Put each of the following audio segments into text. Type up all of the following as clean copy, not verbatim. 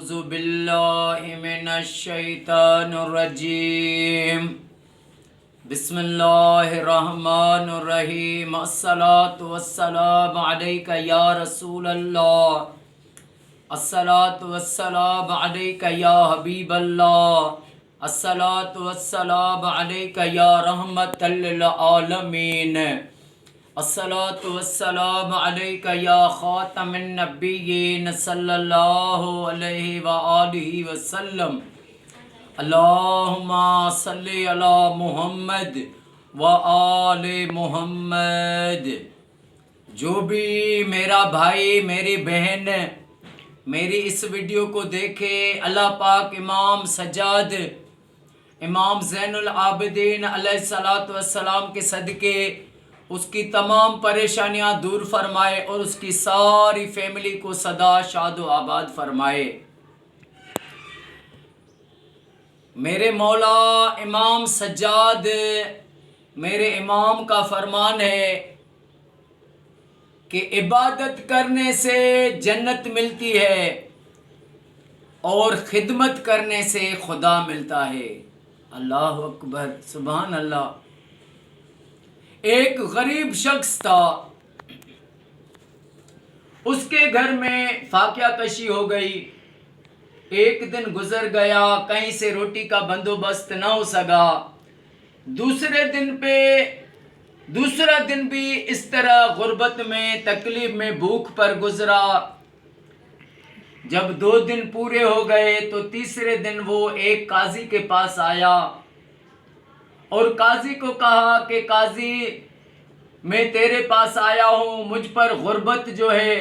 أعوذ بالله من الشيطان الرجيم بسم الله الرحمن الرحيم الصلاة والسلام عليك يا رسول الله الصلاة والسلام عليك يا حبيب الله الصلاة والسلام عليك يا رحمة للعالمين الصلاة والسلام عليك يا خاتم النبيين صلى الله عليه وآله وسلم اللهم صل على محمد وآل محمد۔ جو بھی میرا بھائی میری بہن میری اس ویڈیو کو دیکھے، اللہ پاک امام سجاد امام زین العابدین علیہ الصلوۃ والسلام کے صدقے اس کی تمام پریشانیاں دور فرمائے اور اس کی ساری فیملی کو سدا شاد و آباد فرمائے۔ میرے مولا امام سجاد میرے امام کا فرمان ہے کہ عبادت کرنے سے جنت ملتی ہے اور خدمت کرنے سے خدا ملتا ہے۔ اللہ اکبر، سبحان اللہ۔ ایک غریب شخص تھا، اس کے گھر میں فاقہ کشی ہو گئی۔ ایک دن گزر گیا، کہیں سے روٹی کا بندوبست نہ ہو سکا۔ دوسرا دن بھی اس طرح غربت میں، تکلیف میں، بھوک پر گزرا۔ جب 2 دن پورے ہو گئے تو تیسرے دن وہ ایک قاضی کے پاس آیا اور قاضی کو کہا کہ قاضی، میں تیرے پاس آیا ہوں، مجھ پر غربت جو ہے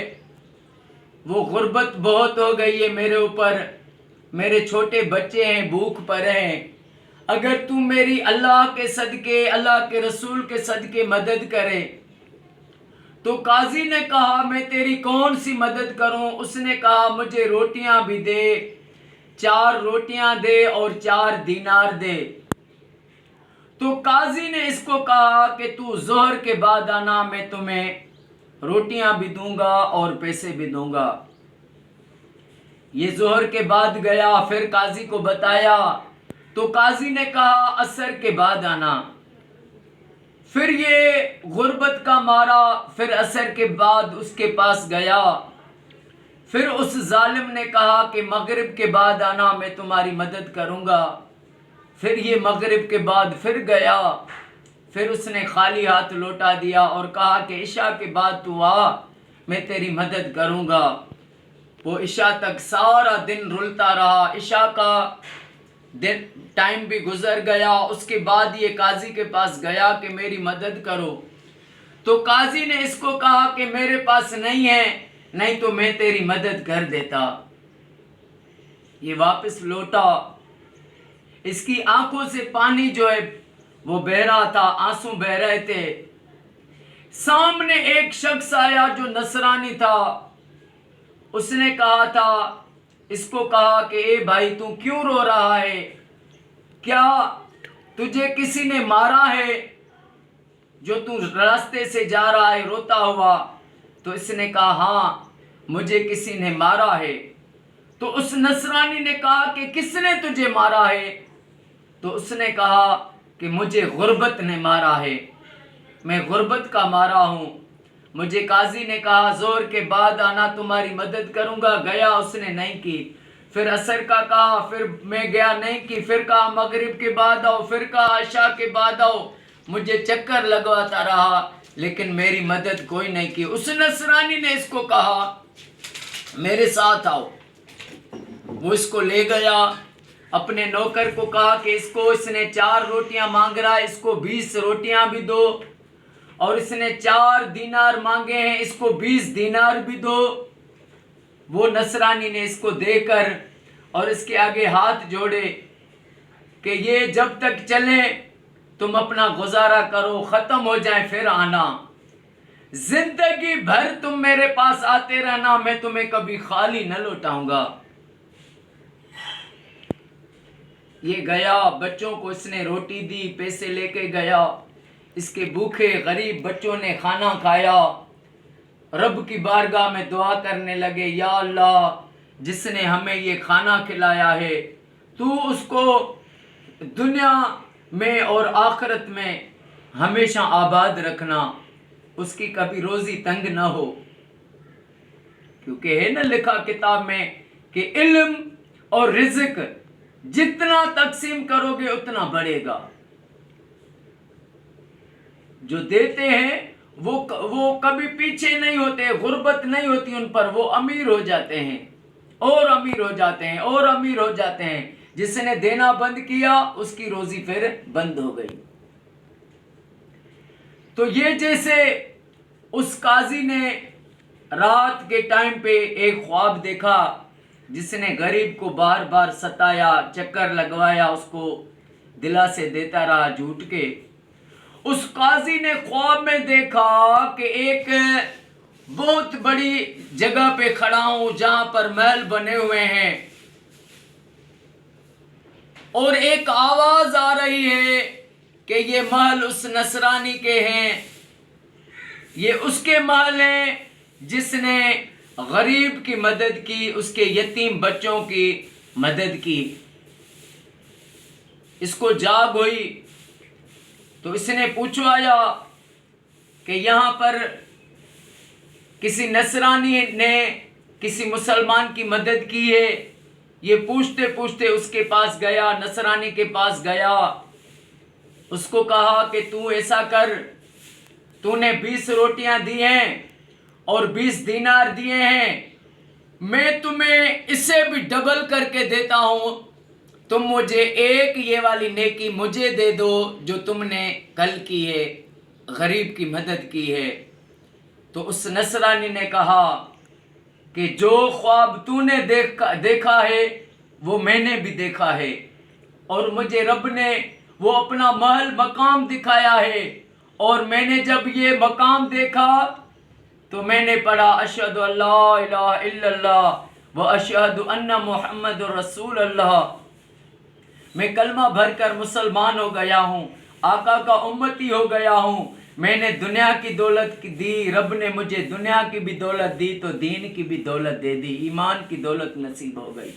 وہ غربت بہت ہو گئی ہے میرے اوپر، میرے چھوٹے بچے ہیں، بھوک پر ہیں، اگر تو میری اللہ کے صدقے، اللہ کے رسول کے صدقے مدد کرے۔ تو قاضی نے کہا میں تیری کون سی مدد کروں؟ اس نے کہا مجھے روٹیاں بھی دے، 4 روٹیاں دے اور 4 دینار دے۔ تو قاضی نے اس کو کہا کہ تو ظہر کے بعد آنا، میں تمہیں روٹیاں بھی دوں گا اور پیسے بھی دوں گا۔ یہ ظہر کے بعد گیا، پھر قاضی کو بتایا تو قاضی نے کہا عصر کے بعد آنا۔ پھر یہ غربت کا مارا، پھر عصر کے بعد اس کے پاس گیا۔ پھر اس ظالم نے کہا کہ مغرب کے بعد آنا، میں تمہاری مدد کروں گا۔ پھر یہ مغرب کے بعد پھر گیا، پھر اس نے خالی ہاتھ لوٹا دیا اور کہا کہ عشاء کے بعد تو آ، میں تیری مدد کروں گا۔ وہ عشاء تک سارا دن رلتا رہا، عشاء کا ٹائم بھی گزر گیا۔ اس کے بعد یہ قاضی کے پاس گیا کہ میری مدد کرو۔ تو قاضی نے اس کو کہا کہ میرے پاس نہیں ہے، نہیں تو میں تیری مدد کر دیتا۔ یہ واپس لوٹا، اس کی آنکھوں سے پانی جو ہے وہ بہہ رہا تھا، آنسو بہہ رہے تھے۔ سامنے ایک شخص آیا جو نصرانی تھا، اس نے کہا تھا، اس کو کہا کہ اے بھائی تو کیوں رو رہا ہے؟ کیا تجھے کسی نے مارا ہے جو تو راستے سے جا رہا ہے روتا ہوا؟ تو اس نے کہا ہاں، مجھے کسی نے مارا ہے۔ تو اس نصرانی نے کہا کہ کس نے تجھے مارا ہے؟ تو اس نے کہا کہ مجھے غربت نے مارا ہے، میں غربت کا مارا ہوں۔ مجھے قاضی نے کہا ظہر کے بعد آنا، تمہاری مدد کروں گا، گیا، اس نے نہیں کی۔ پھر عصر کا کہا، پھر میں گیا، نہیں کی۔ پھر کہا مغرب کے بعد آؤ، پھر کہا عشاء کے بعد آؤ۔ مجھے چکر لگواتا رہا لیکن میری مدد کوئی نہیں کی۔ اس نصرانی نے اس کو کہا میرے ساتھ آؤ۔ وہ اس کو لے گیا، اپنے نوکر کو کہا کہ اس نے 4 روٹیاں مانگ رہا ہے، اس کو 20 روٹیاں بھی دو، اور اس نے 4 دینار مانگے ہیں، اس کو 20 دینار بھی دو۔ وہ نصرانی نے اس کو دے کر اور اس کے آگے ہاتھ جوڑے کہ یہ جب تک چلے تم اپنا گزارا کرو، ختم ہو جائے پھر آنا، زندگی بھر تم میرے پاس آتے رہنا، میں تمہیں کبھی خالی نہ لوٹاؤں گا۔ یہ گیا، بچوں کو اس نے روٹی دی، پیسے لے کے گیا، اس کے بھوکے غریب بچوں نے کھانا کھایا، رب کی بارگاہ میں دعا کرنے لگے، یا اللہ جس نے ہمیں یہ کھانا کھلایا ہے، تو اس کو دنیا میں اور آخرت میں ہمیشہ آباد رکھنا، اس کی کبھی روزی تنگ نہ ہو، کیونکہ ہے نا لکھا کتاب میں کہ علم اور رزق جتنا تقسیم کرو گے اتنا بڑھے گا۔ جو دیتے ہیں وہ کبھی پیچھے نہیں ہوتے، غربت نہیں ہوتی ان پر، وہ امیر ہو جاتے ہیں اور امیر ہو جاتے ہیں اور امیر ہو جاتے ہیں۔ جس نے دینا بند کیا اس کی روزی پھر بند ہو گئی۔ تو یہ جیسے اس قاضی نے رات کے ٹائم پہ ایک خواب دیکھا، جس نے غریب کو بار بار ستایا، چکر لگوایا، اس کو دلاسے دیتا رہا جھوٹ کے۔ اس قاضی نے خواب میں دیکھا کہ ایک بہت بڑی جگہ پہ کھڑا ہوں جہاں پر محل بنے ہوئے ہیں، اور ایک آواز آ رہی ہے کہ یہ محل اس نصرانی کے ہیں، یہ اس کے محل ہیں جس نے غریب کی مدد کی، اس کے یتیم بچوں کی مدد کی۔ اس کو جاگ ہوئی تو اس نے پوچھوایا کہ یہاں پر کسی نصرانی نے کسی مسلمان کی مدد کی ہے؟ یہ پوچھتے پوچھتے اس کے پاس گیا، نصرانی کے پاس گیا، اس کو کہا کہ تو ایسا کر، تو نے 20 روٹیاں دی ہیں اور 20 دینار دیے ہیں، میں تمہیں اس سے بھی ڈبل کر کے دیتا ہوں، تم مجھے ایک یہ والی نیکی مجھے دے دو جو تم نے کل کی ہے، غریب کی مدد کی ہے۔ تو اس نصرانی نے کہا کہ جو خواب تو نے دیکھا ہے وہ میں نے بھی دیکھا ہے، اور مجھے رب نے وہ اپنا محل مقام دکھایا ہے، اور میں نے جب یہ مقام دیکھا تو میں نے پڑھا اشہد ان لا الہ الا اللہ و اشہد ان محمد رسول اللہ، میں کلمہ بھر کر مسلمان ہو گیا ہوں، آقا کا امتی ہو گیا ہوں، میں نے دنیا کی دولت دی، رب نے مجھے دنیا کی بھی دولت دی تو دین کی بھی دولت دے دی، ایمان کی دولت نصیب ہو گئی۔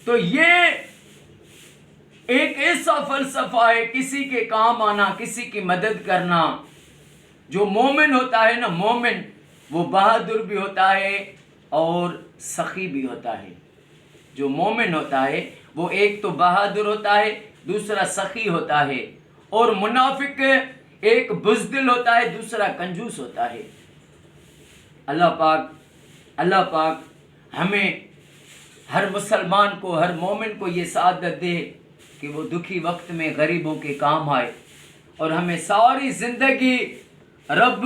تو یہ ایک ایسا فلسفہ ہے، کسی کے کام آنا، کسی کی مدد کرنا۔ جو مومن ہوتا ہے نا، مومن وہ بہادر بھی ہوتا ہے اور سخی بھی ہوتا ہے۔ جو مومن ہوتا ہے وہ ایک تو بہادر ہوتا ہے، دوسرا سخی ہوتا ہے، اور منافق ایک بزدل ہوتا ہے، دوسرا کنجوس ہوتا ہے۔ اللہ پاک ہمیں ہر مسلمان کو، ہر مومن کو یہ سعادت دے کہ وہ دکھی وقت میں غریبوں کے کام آئے، اور ہمیں ساری زندگی رب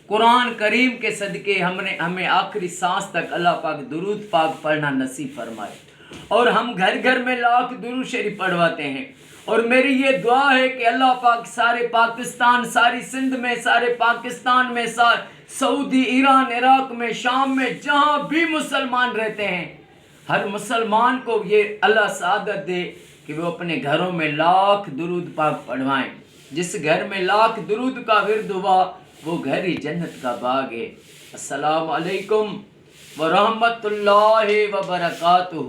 قرآن کریم کے صدقے ہمیں آخری سانس تک اللہ پاک درود پاک پڑھنا نصیب فرمائے، اور ہم گھر گھر میں لاکھ درود شریف پڑھواتے ہیں۔ اور میری یہ دعا ہے کہ اللہ پاک سارے پاکستان، ساری سندھ میں، سارے پاکستان میں، سعودی، ایران، عراق میں، شام میں، جہاں بھی مسلمان رہتے ہیں، ہر مسلمان کو یہ اللہ سعادت دے کہ وہ اپنے گھروں میں لاکھ درود پاک پڑھوائیں۔ جس گھر میں لاکھ درود کا ورد ہوا وہ گھر ہی جنت کا باغ ہے۔ السلام علیکم ورحمۃ اللہ وبرکاتہ۔